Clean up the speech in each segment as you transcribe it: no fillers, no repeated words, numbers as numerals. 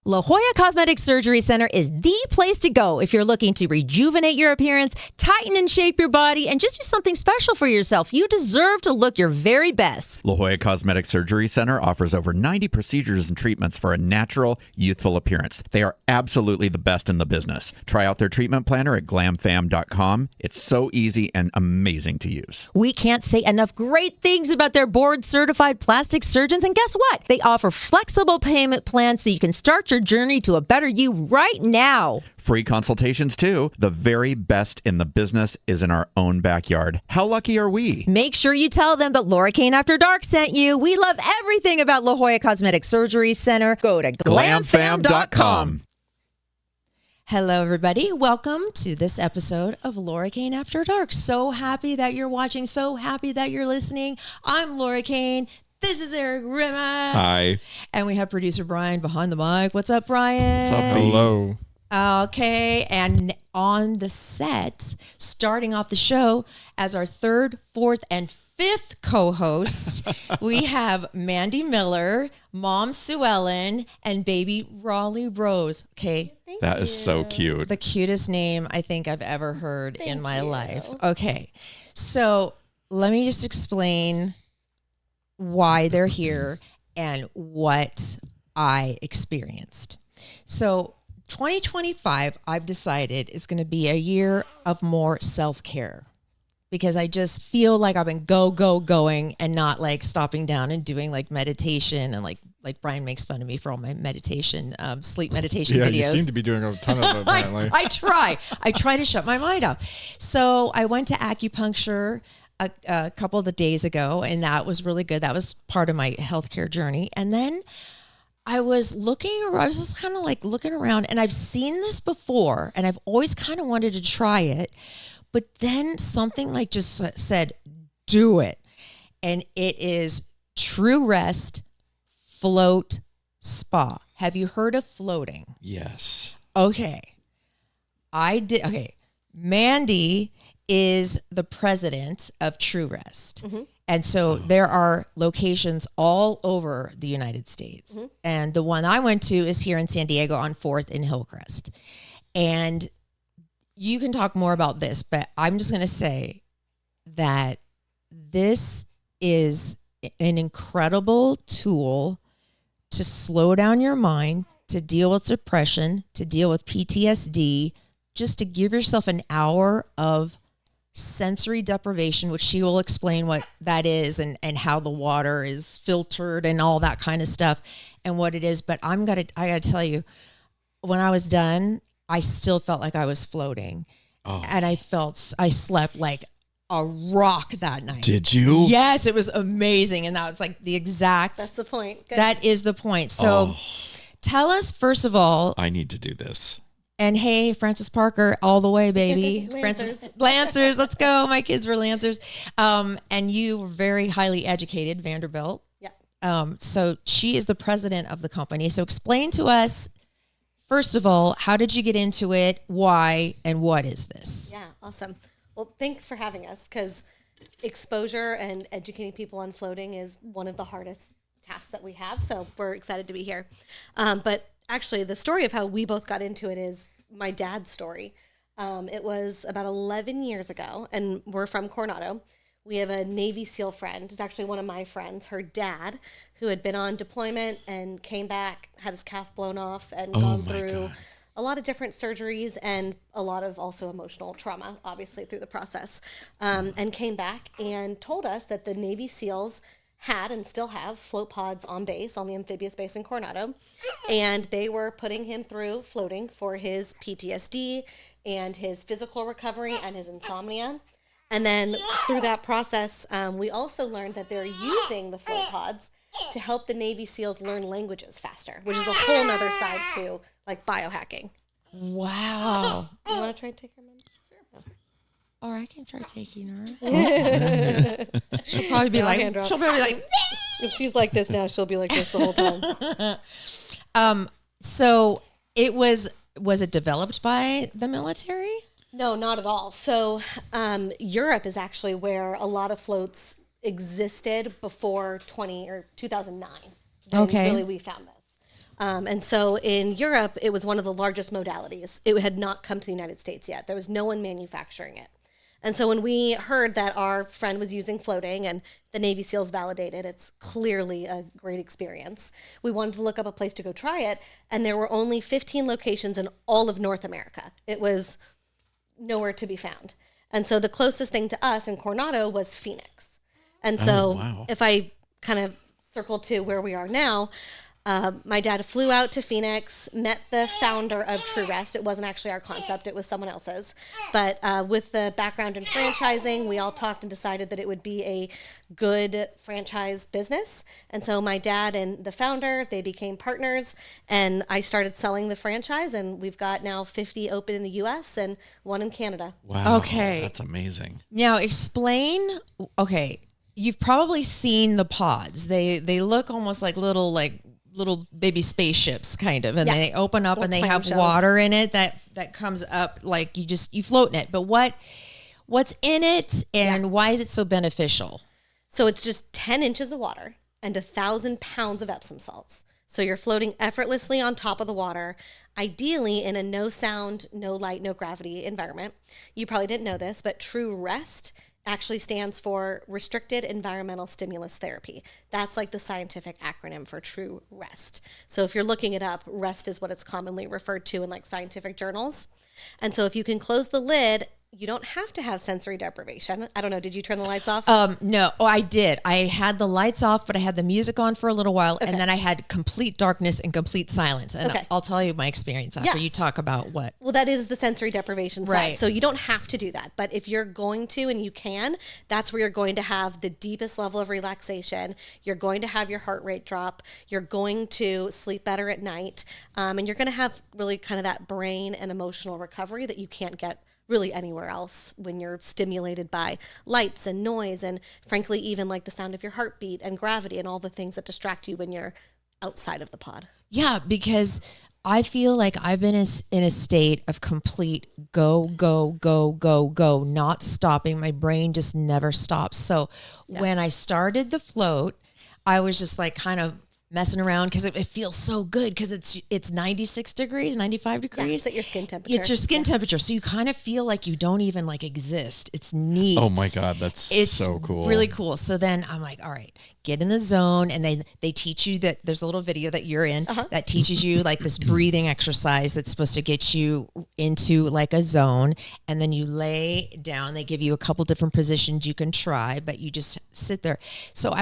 La Jolla Cosmetic Surgery Center is the place to go if you're looking to rejuvenate your appearance, tighten and shape your body, and just do something special for yourself. You deserve to look your very best. La Jolla Cosmetic Surgery Center offers over 90 procedures and treatments for a natural, youthful appearance. They are absolutely the best in the business. Try out their treatment planner at glamfam.com. It's so easy and amazing to use. We can't say enough great things about their board-certified plastic surgeons, and guess what? They offer flexible payment plans so you can start your journey to a better you right now. Free consultations, too. The very best in the business is in our own backyard. How lucky are we? Make sure you tell them that Laura Kane After Dark sent you. We love everything about La Jolla Cosmetic Surgery Center. Go to glamfam.com. Hello, everybody. Welcome to this episode of Laura Kane After Dark. So happy that you're watching. So happy that you're listening. I'm Laura Kane. This is Eric Rimmer. Hi. And we have producer Brian behind the mic. What's up, Brian? What's up, B? Hello. Okay. And on the set, starting off the show as our third, fourth, and fifth co-hosts, we have Mandy Miller, Mom SueEllen, and baby Rawley Rose. Okay. That is so cute. The cutest name I think I've ever heard in my life. Okay. So let me just explain why they're here and what I experienced. So 2025, I've decided is going to be a year of more self-care because I just feel like I've been going and not like stopping down and doing like meditation and like Brian makes fun of me for all my meditation, sleep meditation videos. Yeah, you seem to be doing a ton of it apparently. I try to shut my mind off. So I went to acupuncture a couple of the days ago, and that was really good. That was part of my healthcare journey. And then I was just kind of like looking around, and I've seen this before, and I've always kind of wanted to try it. But then something like just said, do it. And it is True Rest Float Spa. Have you heard of floating? Yes. Okay. I did. Okay. Mandy is the president of True Rest. Mm-hmm. And so there are locations all over the United States. Mm-hmm. And the one I went to is here in San Diego on 4th in Hillcrest. And you can talk more about this, but I'm just going to say that this is an incredible tool to slow down your mind, to deal with depression, to deal with PTSD, just to give yourself an hour of sensory deprivation, which she will explain what that is and how the water is filtered and all that kind of stuff and what it is. But I gotta tell you, when I was done, I still felt like I was floating. Oh. And I slept like a rock that night. Did you? Yes, it was amazing. And that was like that's the point. Good. That is the point. So tell us, first of all. I need to do this. And hey, Francis Parker, all the way, baby. Lancers, let's go. My kids were Lancers. And you were very highly educated, Vanderbilt. Yeah. So she is the president of the company. So explain to us, first of all, how did you get into it? Why? And what is this? Yeah, awesome. Well, thanks for having us, because exposure and educating people on floating is one of the hardest tasks that we have. So we're excited to be here. But actually, the story of how we both got into it is my dad's story. It was about 11 years ago, and we're from Coronado. We have a Navy SEAL friend. It's actually one of my friends, her dad, who had been on deployment and came back, had his calf blown off, and gone through a lot of different surgeries and a lot of also emotional trauma, obviously, through the process, and came back and told us that the Navy SEALs had and still have float pods on base, on the amphibious base in Coronado, and they were putting him through floating for his PTSD and his physical recovery and his insomnia. And then through that process, we also learned that they're using the float pods to help the Navy SEALs learn languages faster, which is a whole nother side to like biohacking. Wow. Do you want to try and take her, Mom? Or I can try taking her. She'll probably be like, if she's like this now, she'll be like this the whole time. So it was it developed by the military? No, not at all. So Europe is actually where a lot of floats existed before 2009. Okay. Really, we found this. And so in Europe, it was one of the largest modalities. It had not come to the United States yet. There was no one manufacturing it. And so when we heard that our friend was using floating and the Navy SEALs validated it's clearly a great experience, we wanted to look up a place to go try it. And there were only 15 locations in all of North America. It was nowhere to be found. And so the closest thing to us in Coronado was Phoenix. And so if I kind of circle to where we are now, my dad flew out to Phoenix, met the founder of True Rest. It wasn't actually our concept, it was someone else's. But with the background in franchising, we all talked and decided that it would be a good franchise business. And so my dad and the founder, they became partners, and I started selling the franchise, and we've got now 50 open in the US and 1 in Canada. Wow. Okay. That's amazing. Now explain, okay, you've probably seen the pods. They look almost like little baby spaceships kind of, and they open up and they have water in it that comes up, like you float in it. But what's in it and why is it so beneficial? So it's just 10 inches of water and 1,000 pounds of Epsom salts. So you're floating effortlessly on top of the water, ideally in a no sound, no light, no gravity environment. You probably didn't know this, but True Rest actually stands for Restricted Environmental Stimulus Therapy. That's like the scientific acronym for True Rest. So if you're looking it up, rest is what it's commonly referred to in like scientific journals. And so if you can close the lid, you don't have to have sensory deprivation. I don't know. Did you turn the lights off? No. Oh, I did. I had the lights off, but I had the music on for a little while, and then I had complete darkness and complete silence. And I'll tell you my experience after you talk about what. Well, that is the sensory deprivation side. Right. So you don't have to do that. But if you're going to and you can, that's where you're going to have the deepest level of relaxation. You're going to have your heart rate drop. You're going to sleep better at night. And you're going to have really kind of that brain and emotional recovery that you can't get really anywhere else when you're stimulated by lights and noise and frankly even like the sound of your heartbeat and gravity and all the things that distract you when you're outside of the pod. Yeah, because I feel like I've been in a state of complete go, not stopping. My brain just never stops. So when I started the float, I was just like kind of messing around because it feels so good because it's 96 degrees, 95 degrees. Yeah, it's at your skin temperature. It's your skin temperature. So you kind of feel like you don't even like exist. It's neat. Oh my God, it's so cool. Really cool. So then I'm like, all right, get in the zone. And they teach you that there's a little video that you're in that teaches you like this breathing exercise that's supposed to get you into like a zone. And then you lay down. They give you a couple different positions you can try, but you just sit there. So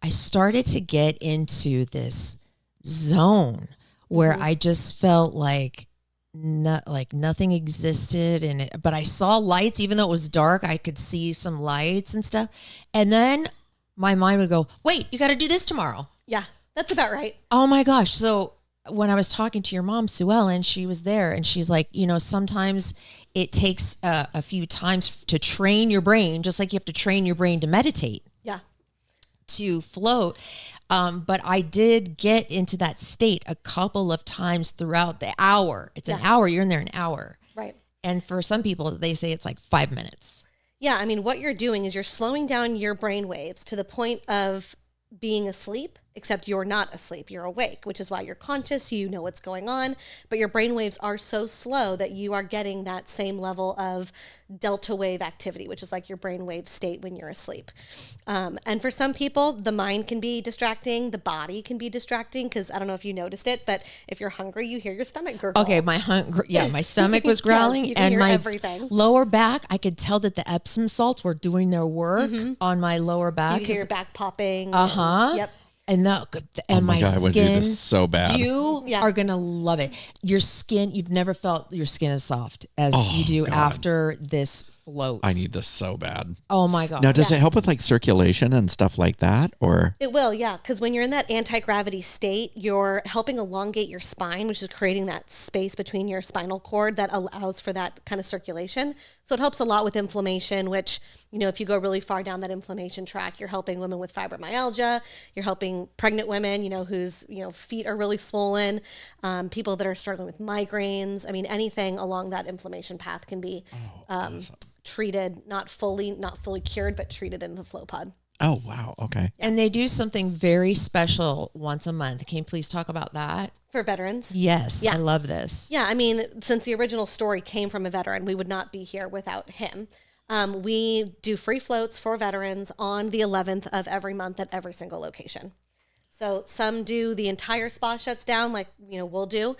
I started to get into this zone where I just felt like nothing existed but I saw lights. Even though it was dark, I could see some lights and stuff. And then my mind would go, wait, you got to do this tomorrow. Yeah, that's about right. Oh my gosh. So when I was talking to your mom, SueEllen, she was there and she's like, sometimes it takes a few times to train your brain, just like you have to train your brain to meditate. Yeah. To float. But I did get into that state a couple of times throughout the hour. It's an hour. You're in there an hour. Right. And for some people, they say it's like 5 minutes. Yeah. I mean, what you're doing is you're slowing down your brain waves to the point of being asleep, except you're not asleep. You're awake, which is why you're conscious. You know what's going on, but your brain waves are so slow that you are getting that same level of delta wave activity, which is like your brain wave state when you're asleep. And for some people, the mind can be distracting. The body can be distracting because I don't know if you noticed it, but if you're hungry, you hear your stomach gurgle. Okay, my stomach was growling you can and hear my everything. Lower back, I could tell that the Epsom salts were doing their work on my lower back. You hear your back popping. Yep. And my God, I want to do skin, this so bad. you are going to love it. Your skin, you've never felt your skin as soft as you do after this float. I need this so bad. Oh my God. Now, does it help with like circulation and stuff like that? Or It will, yeah. Because when you're in that anti-gravity state, you're helping elongate your spine, which is creating that space between your spinal cord that allows for that kind of circulation. So it helps a lot with inflammation, which, if you go really far down that inflammation track, you're helping women with fibromyalgia, you're helping pregnant women, whose, feet are really swollen, people that are struggling with migraines. I mean, anything along that inflammation path can be treated, not fully cured, but treated in the flow pod. Oh, wow. Okay. And they do something very special once a month. Can you please talk about that? For veterans. Yes, Yeah. I love this. Yeah, I mean, since the original story came from a veteran, we would not be here without him. We do free floats for veterans on the 11th of every month at every single location. So some do the entire spa shuts down, like we'll do.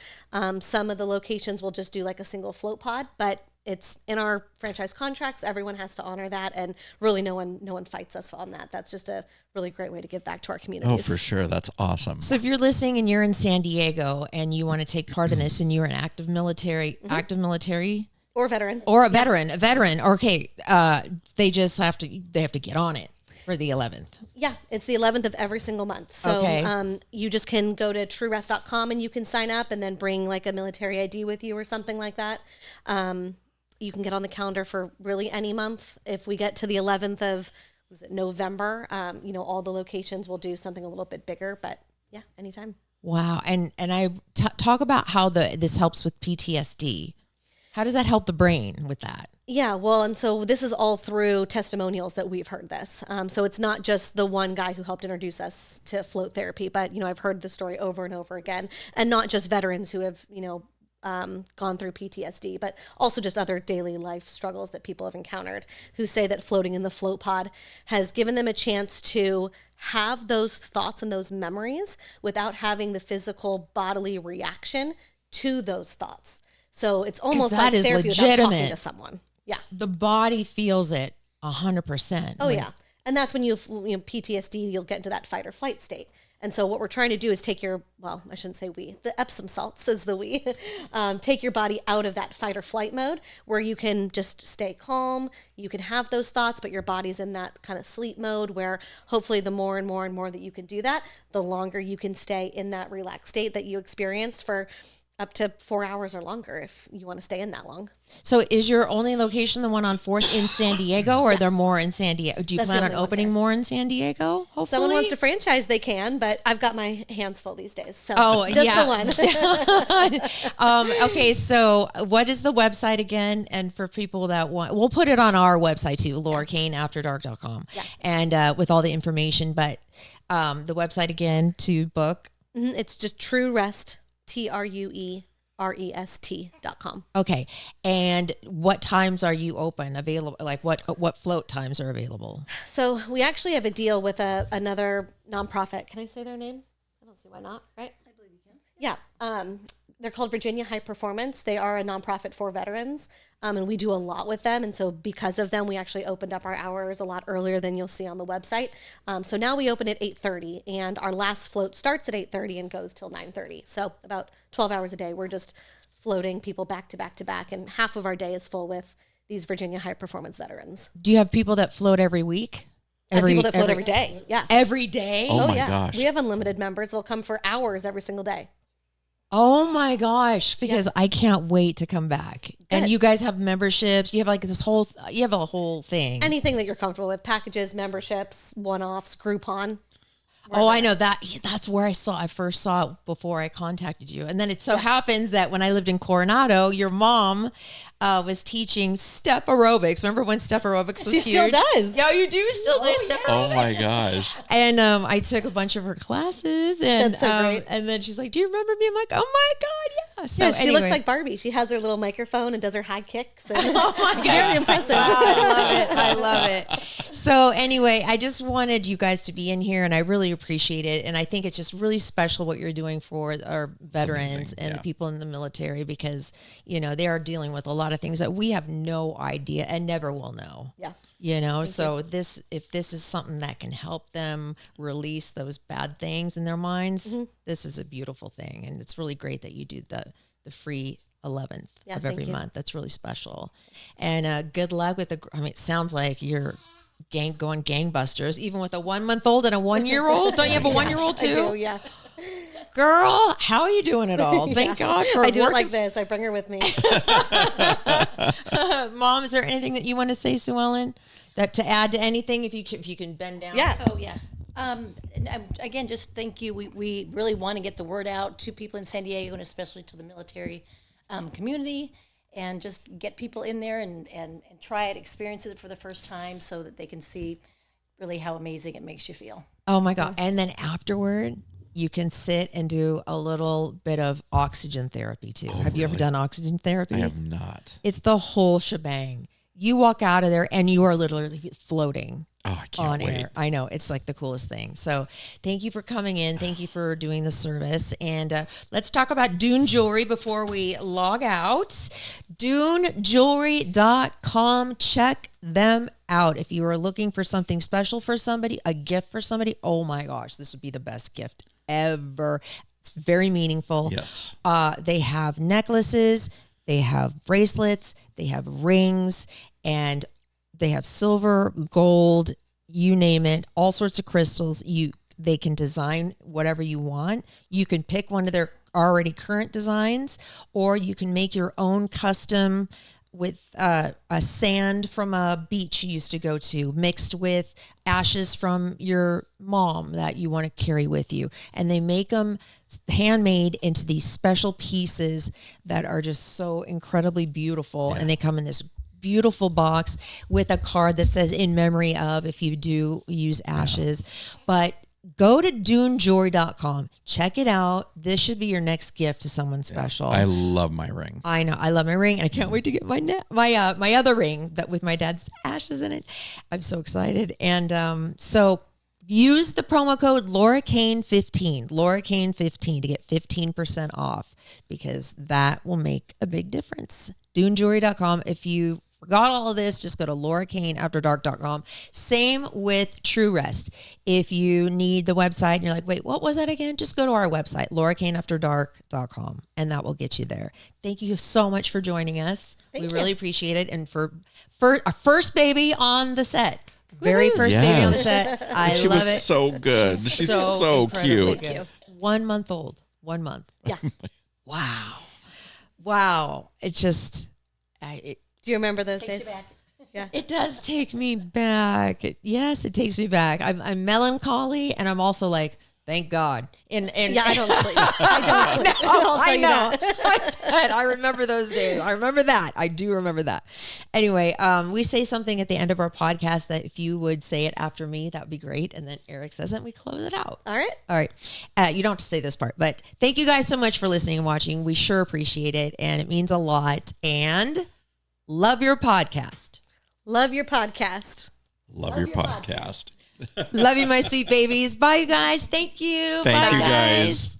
Some of the locations will just do like a single float pod, but it's in our franchise contracts. Everyone has to honor that, and really no one fights us on that. That's just a really great way to give back to our communities. Oh, for sure. That's awesome. So if you're listening and you're in San Diego and you want to take part in this and you're an active military, Or veteran. or a veteran, okay, they just have to get on it for the 11th. Yeah, it's the 11th of every single month. So Okay. You just can go to truerest.com and you can sign up and then bring like a military ID with you or something like that. You can get on the calendar for really any month. If we get to the 11th of November, all the locations will do something a little bit bigger, but yeah, anytime. Wow. And I talk about how this helps with PTSD. How does that help the brain with that? Yeah, well, and so this is all through testimonials that we've heard this. So it's not just the one guy who helped introduce us to float therapy, but, I've heard the story over and over again, and not just veterans who have, gone through PTSD, but also just other daily life struggles that people have encountered, who say that floating in the float pod has given them a chance to have those thoughts and those memories without having the physical bodily reaction to those thoughts. So it's almost that like is therapy without legitimate. talking to someone. Yeah. The body feels it 100%. Oh, yeah. And that's when PTSD, you'll get into that fight or flight state. And so what we're trying to do is take the Epsom salts is the we, take your body out of that fight or flight mode where you can just stay calm. You can have those thoughts, but your body's in that kind of sleep mode where hopefully the more and more and more that you can do that, the longer you can stay in that relaxed state that you experienced for up to 4 hours or longer if you want to stay in that long. So is your only location the one on 4th in San Diego, or are there more in San Diego? Do you That's plan the on only one opening here. more in San Diego? Hopefully? Someone wants to franchise, they can, but I've got my hands full these days. So yeah. the one. Okay, so what is the website again? And for people that want, we'll put it on our website too, LauraKaneAfterDark.com, and with all the information. But the website again to book. It's just True Rest, TrueRest.com. Okay, and what times are you available? Like what float times are available? So we actually have a deal with another nonprofit. Can I say their name? I don't see why not, right? I believe you can. Yeah. They're called Virginia High Performance. They are a nonprofit for veterans, and we do a lot with them. And so because of them, we actually opened up our hours a lot earlier than you'll see on the website. So now we open at 8:30, and our last float starts at 8:30 and goes till 9:30. So about 12 hours a day. We're just floating people back to back to back, and half of our day is full with these Virginia High Performance veterans. Do you have people that float every week? People that float every day. Yeah. Every day? Oh my yeah. gosh. We have unlimited members. They'll come for hours every single day. Oh my gosh, because I can't wait to come back. Good. And you guys have memberships. You have like you have a whole thing. Anything that you're comfortable with, packages, memberships, one-offs, Groupon. Oh, I know that. That's where I first saw it before I contacted you. And then it so happens that when I lived in Coronado, your mom was teaching step aerobics. Remember when step aerobics was She huge? still does. Yeah, you do still do step aerobics. Oh my gosh. And I took a bunch of her classes, and That's so great. and then she's like, "Do you remember me?" I'm like, "Oh my god, yeah." So Yeah, she anyway. looks like Barbie. She has her little microphone and does her high kicks. And Oh my god, very impressive. I love it. So anyway, I just wanted you guys to be in here, and I really appreciate it. And I think it's just really special what you're doing for our veterans and the people in the military, because they are dealing with a lot of things that we have no idea and never will know. Yeah. So if this is something that can help them release those bad things in their minds, this is a beautiful thing. And it's really great that you do the free 11th of every month. That's really special. And good luck with it sounds like you're going gangbusters, even with a 1-month-old and a 1-year-old. Don't you have a 1-year-old too? I do, yeah. Girl, how are you doing it all? Thank God for I do it working. like this. I bring her with me. Mom, is there anything that you want to say, SueEllen, that to add to anything, if you can bend down? Yeah. Oh, yeah. Again, just thank you. We really want to get the word out to people in San Diego, and especially to the military community, and just get people in there and try it, experience it for the first time, so that they can see really how amazing it makes you feel. Oh my God. And then afterward, you can sit and do a little bit of oxygen therapy too. Have you ever done oxygen therapy? I have not. It's the whole shebang. You walk out of there and you are literally floating. Oh, I can't on wait. air. I know. It's like the coolest thing. So thank you for coming in. Thank you for doing the service. And let's talk about Dune Jewelry before we log out. DuneJewelry.com. Check them out. If you are looking for something special for somebody, a gift for somebody, oh my gosh, this would be the best gift ever. It's very meaningful. Yes. They have necklaces, they have bracelets, they have rings, and they have silver, gold, you name it, all sorts of crystals. They can design whatever you want. You can pick one of their already current designs, or you can make your own custom with a sand from a beach you used to go to, mixed with ashes from your mom that you want to carry with you. And they make them handmade into these special pieces that are just so incredibly beautiful. And they come in this beautiful box with a card that says in memory of, if you do use ashes. But go to DuneJewelry.com. Check it out. This should be your next gift to someone special. I love my ring. I know. I love my ring, and I can't wait to get my other ring that with my dad's ashes in it. I'm so excited. And so use the promo code LauraKane15, LauraKane15 to get 15% off, because that will make a big difference. DuneJewelry.com. If you forgot all of this, just go to LauraKaneAfterDark.com. Same with True Rest. If you need the website and you're like, wait, what was that again? Just go to our website, LauraKaneAfterDark.com, and that will get you there. Thank you so much for joining us. We really appreciate it. And for our first baby on the set. Very first baby on the set. I She love was it. so good. She's so incredibly cute. good. 1 month old. 1 month. Yeah. Wow. It just... Do you remember those days? It does take me back. Yes, it takes me back. I'm melancholy, and I'm also like, thank God. And Yeah, I don't sleep. I don't sleep. I know. I remember those days. I remember that. I do remember that. Anyway, we say something at the end of our podcast that if you would say it after me, that would be great. And then Eric says it, and we close it out. All right. All right. You don't have to say this part, but thank you guys so much for listening and watching. We sure appreciate it, and it means a lot. And love your podcast. Love your podcast. Love your podcast. Love you, my sweet babies. Bye, you guys. Thank you. Thank Bye, you, guys.